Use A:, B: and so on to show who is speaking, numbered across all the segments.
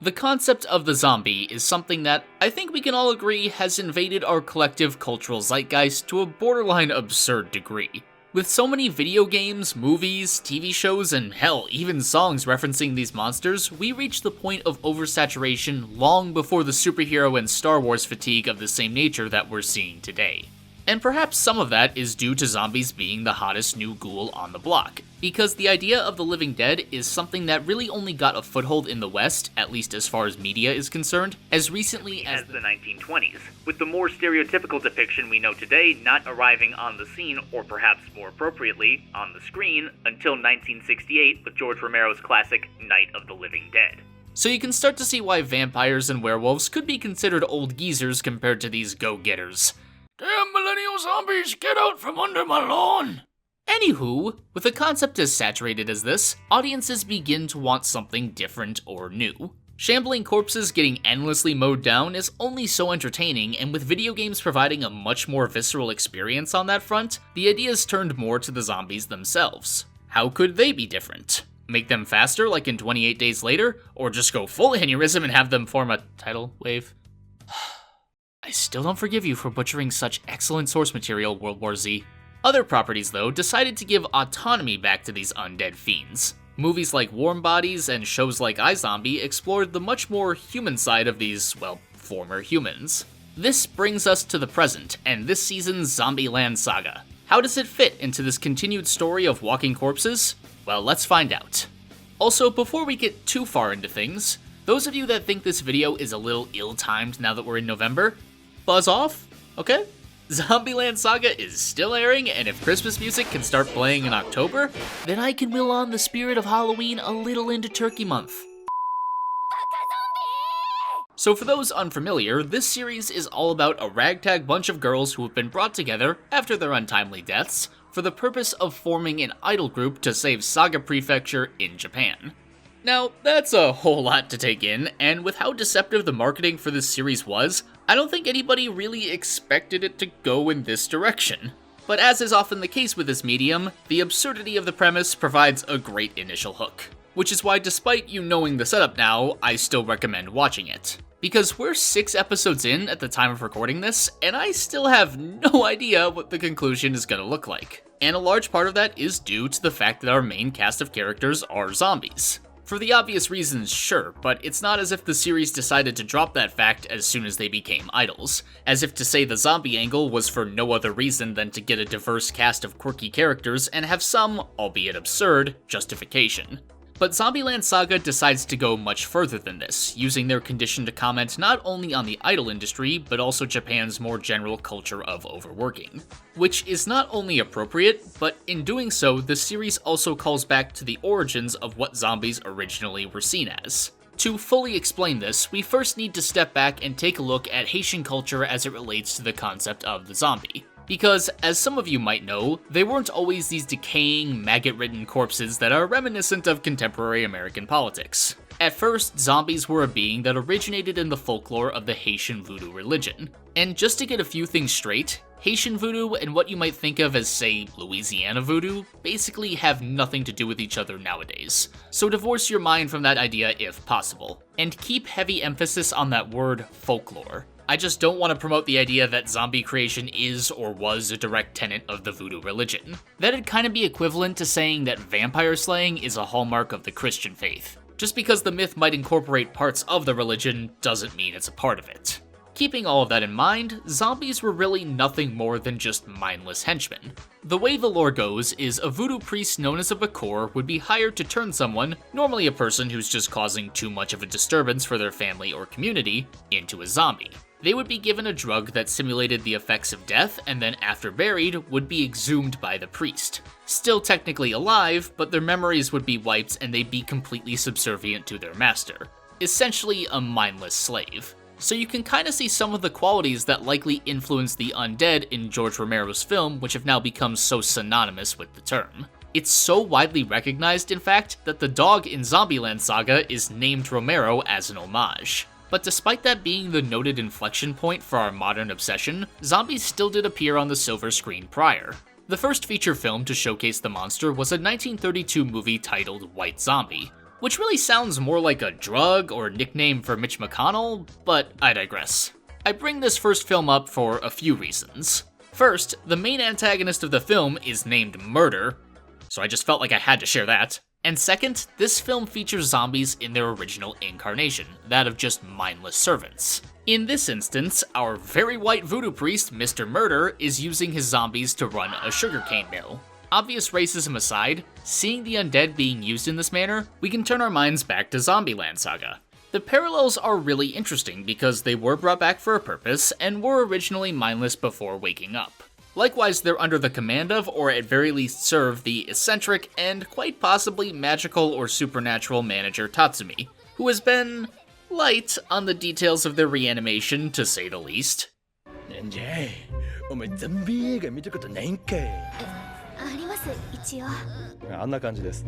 A: The concept of the zombie is something that I think we can all agree has invaded our collective cultural zeitgeist to a borderline absurd degree. With so many video games, movies, TV shows, and hell, even songs referencing these monsters, we reach the point of oversaturation long before the superhero and Star Wars fatigue of the same nature that we're seeing today. And perhaps some of that is due to zombies being the hottest new ghoul on the block, because the idea of the living dead is something that really only got a foothold in the West, at least as far as media is concerned, as recently as
B: the 1920s, with the more stereotypical depiction we know today not arriving on the scene, or perhaps more appropriately, on the screen, until 1968 with George Romero's classic Night of the Living Dead.
A: So you can start to see why vampires and werewolves could be considered old geezers compared to these go-getters.
C: Damn millennial zombies, get out from under my lawn!
A: Anywho, with a concept as saturated as this, audiences begin to want something different or new. Shambling corpses getting endlessly mowed down is only so entertaining, and with video games providing a much more visceral experience on that front, the ideas turned more to the zombies themselves. How could they be different? Make them faster like in 28 Days Later? Or just go full aneurysm and have them form a tidal wave? I still don't forgive you for butchering such excellent source material, World War Z. Other properties, though, decided to give autonomy back to these undead fiends. Movies like Warm Bodies and shows like iZombie explored the much more human side of these, well, former humans. This brings us to the present, and this season's Zombieland Saga. How does it fit into this continued story of walking corpses? Well, let's find out. Also, before we get too far into things, those of you that think this video is a little ill-timed now that we're in November, buzz off, okay? Zombieland Saga is still airing, and if Christmas music can start playing in October, then I can will on the spirit of Halloween a little into Turkey Month. So for those unfamiliar, this series is all about a ragtag bunch of girls who have been brought together after their untimely deaths for the purpose of forming an idol group to save Saga Prefecture in Japan. Now, that's a whole lot to take in, and with how deceptive the marketing for this series was, I don't think anybody really expected it to go in this direction. But as is often the case with this medium, the absurdity of the premise provides a great initial hook. Which is why, despite you knowing the setup now, I still recommend watching it. Because we're 6 episodes in at the time of recording this, and I still have no idea what the conclusion is gonna look like. And a large part of that is due to the fact that our main cast of characters are zombies. For the obvious reasons, sure, but it's not as if the series decided to drop that fact as soon as they became idols, as if to say the zombie angle was for no other reason than to get a diverse cast of quirky characters and have some, albeit absurd, justification. But Zombieland Saga decides to go much further than this, using their condition to comment not only on the idol industry, but also Japan's more general culture of overworking. Which is not only appropriate, but in doing so, the series also calls back to the origins of what zombies originally were seen as. To fully explain this, we first need to step back and take a look at Haitian culture as it relates to the concept of the zombie. Because, as some of you might know, they weren't always these decaying, maggot-ridden corpses that are reminiscent of contemporary American politics. At first, zombies were a being that originated in the folklore of the Haitian voodoo religion. And just to get a few things straight, Haitian voodoo and what you might think of as, say, Louisiana voodoo basically have nothing to do with each other nowadays. So divorce your mind from that idea if possible, and keep heavy emphasis on that word folklore. I just don't want to promote the idea that zombie creation is or was a direct tenet of the voodoo religion. That'd kind of be equivalent to saying that vampire slaying is a hallmark of the Christian faith. Just because the myth might incorporate parts of the religion doesn't mean it's a part of it. Keeping all of that in mind, zombies were really nothing more than just mindless henchmen. The way the lore goes is a voodoo priest known as a Bakor would be hired to turn someone, normally a person who's just causing too much of a disturbance for their family or community, into a zombie. They would be given a drug that simulated the effects of death, and then after buried, would be exhumed by the priest. Still technically alive, but their memories would be wiped and they'd be completely subservient to their master. Essentially a mindless slave. So you can kind of see some of the qualities that likely influenced the undead in George Romero's film, which have now become so synonymous with the term. It's so widely recognized, in fact, that the dog in Zombieland Saga is named Romero as an homage. But despite that being the noted inflection point for our modern obsession, zombies still did appear on the silver screen prior. The first feature film to showcase the monster was a 1932 movie titled White Zombie, which really sounds more like a drug or nickname for Mitch McConnell, but I digress. I bring this first film up for a few reasons. First, the main antagonist of the film is named Murder, so I just felt like I had to share that. And second, this film features zombies in their original incarnation, that of just mindless servants. In this instance, our very white voodoo priest, Mr. Murder, is using his zombies to run a sugarcane mill. Obvious racism aside, seeing the undead being used in this manner, we can turn our minds back to Zombieland Saga. The parallels are really interesting because they were brought back for a purpose and were originally mindless before waking up. Likewise, they're under the command of, or at very least serve, the eccentric and quite possibly magical or supernatural manager Tatsumi, who has been light on the details of their reanimation, to say the least.
D: なんじゃい、お前ゾンビ映画見たことないんかい。
E: あります、一応。
D: あんな感じです。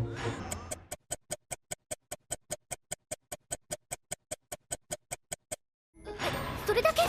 E: それだけ？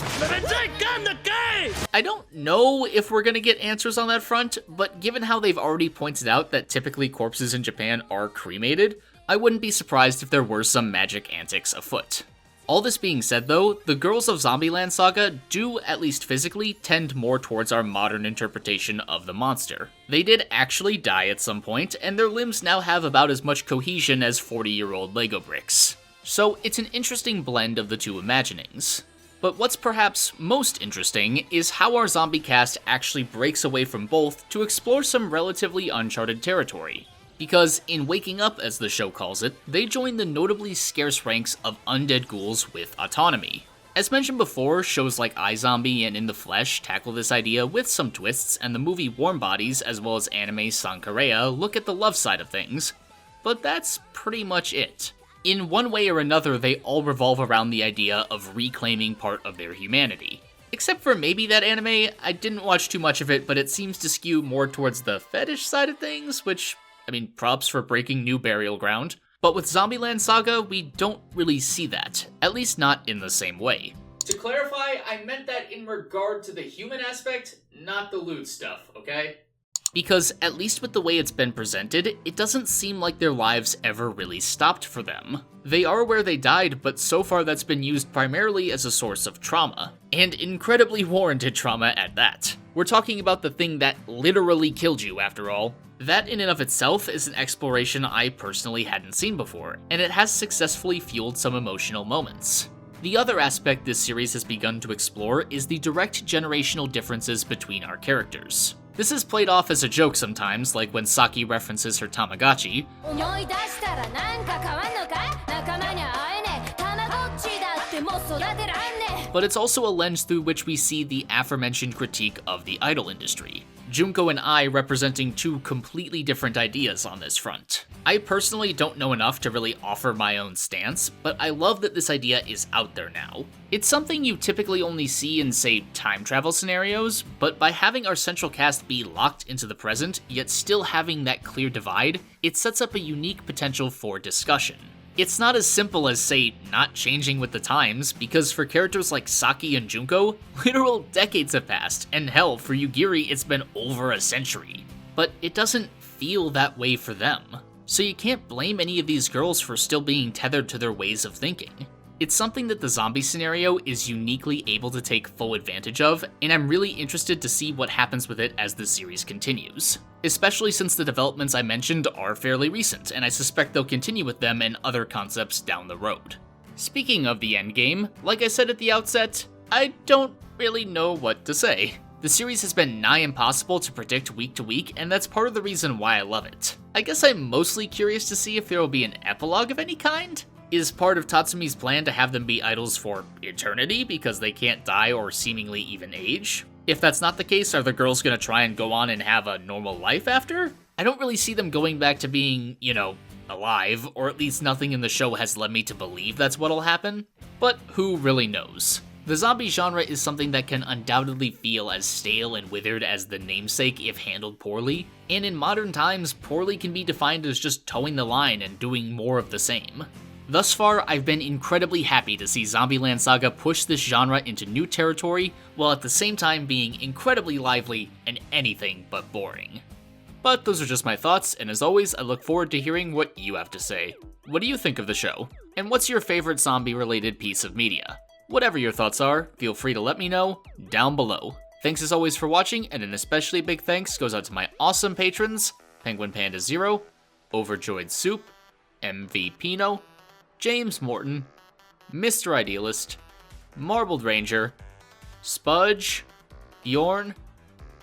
A: I don't know if we're gonna get answers on that front, but given how they've already pointed out that typically corpses in Japan are cremated, I wouldn't be surprised if there were some magic antics afoot. All this being said though, the girls of Zombieland Saga do, at least physically, tend more towards our modern interpretation of the monster. They did actually die at some point, and their limbs now have about as much cohesion as 40-year-old Lego bricks. So it's an interesting blend of the two imaginings. But what's perhaps most interesting is how our zombie cast actually breaks away from both to explore some relatively uncharted territory. Because in Waking Up, as the show calls it, they join the notably scarce ranks of undead ghouls with autonomy. As mentioned before, shows like iZombie and In the Flesh tackle this idea with some twists, and the movie Warm Bodies as well as anime Sankareya look at the love side of things. But that's pretty much it. In one way or another, they all revolve around the idea of reclaiming part of their humanity. Except for maybe that anime, I didn't watch too much of it, but it seems to skew more towards the fetish side of things, which, I mean, props for breaking new burial ground. But with Zombieland Saga, we don't really see that, at least not in the same way. To clarify, I meant that in regard to the human aspect, not the loot stuff, okay? Because, at least with the way it's been presented, it doesn't seem like their lives ever really stopped for them. They are where they died, but so far that's been used primarily as a source of trauma. And incredibly warranted trauma at that. We're talking about the thing that literally killed you, after all. That in and of itself is an exploration I personally hadn't seen before, and it has successfully fueled some emotional moments. The other aspect this series has begun to explore is the direct generational differences between our characters. This is played off as a joke sometimes, like when Saki references her Tamagotchi. But it's also a lens through which we see the aforementioned critique of the idol industry. Junko and I representing two completely different ideas on this front. I personally don't know enough to really offer my own stance, but I love that this idea is out there now. It's something you typically only see in, say, time travel scenarios, but by having our central cast be locked into the present, yet still having that clear divide, it sets up a unique potential for discussion. It's not as simple as, say, not changing with the times, because for characters like Saki and Junko, literal decades have passed, and hell, for Yugiri it's been over a century. But it doesn't feel that way for them. So you can't blame any of these girls for still being tethered to their ways of thinking. It's something that the zombie scenario is uniquely able to take full advantage of, and I'm really interested to see what happens with it as the series continues. Especially since the developments I mentioned are fairly recent, and I suspect they'll continue with them and other concepts down the road. Speaking of the endgame, like I said at the outset, I don't really know what to say. The series has been nigh impossible to predict week to week, and that's part of the reason why I love it. I guess I'm mostly curious to see if there will be an epilogue of any kind? Is part of Tatsumi's plan to have them be idols for eternity because they can't die or seemingly even age? If that's not the case, are the girls gonna try and go on and have a normal life after? I don't really see them going back to being, alive, or at least nothing in the show has led me to believe that's what'll happen. But who really knows? The zombie genre is something that can undoubtedly feel as stale and withered as the namesake if handled poorly, and in modern times, poorly can be defined as just towing the line and doing more of the same. Thus far, I've been incredibly happy to see Zombieland Saga push this genre into new territory, while at the same time being incredibly lively and anything but boring. But those are just my thoughts, and as always, I look forward to hearing what you have to say. What do you think of the show? And what's your favorite zombie-related piece of media? Whatever your thoughts are, feel free to let me know down below. Thanks as always for watching, and an especially big thanks goes out to my awesome patrons, PenguinPandaZero, OverjoyedSoup, MVPino, James Morton, Mr. Idealist, Marbled Ranger, Spudge, Beorn,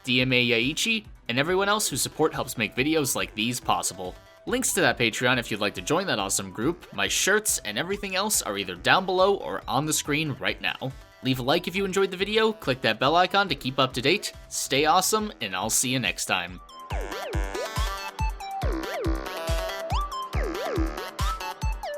A: DMAYaichi, and everyone else whose support helps make videos like these possible. Links to that Patreon if you'd like to join that awesome group, my shirts, and everything else are either down below or on the screen right now. Leave a like if you enjoyed the video, click that bell icon to keep up to date, stay awesome, and I'll see you next time.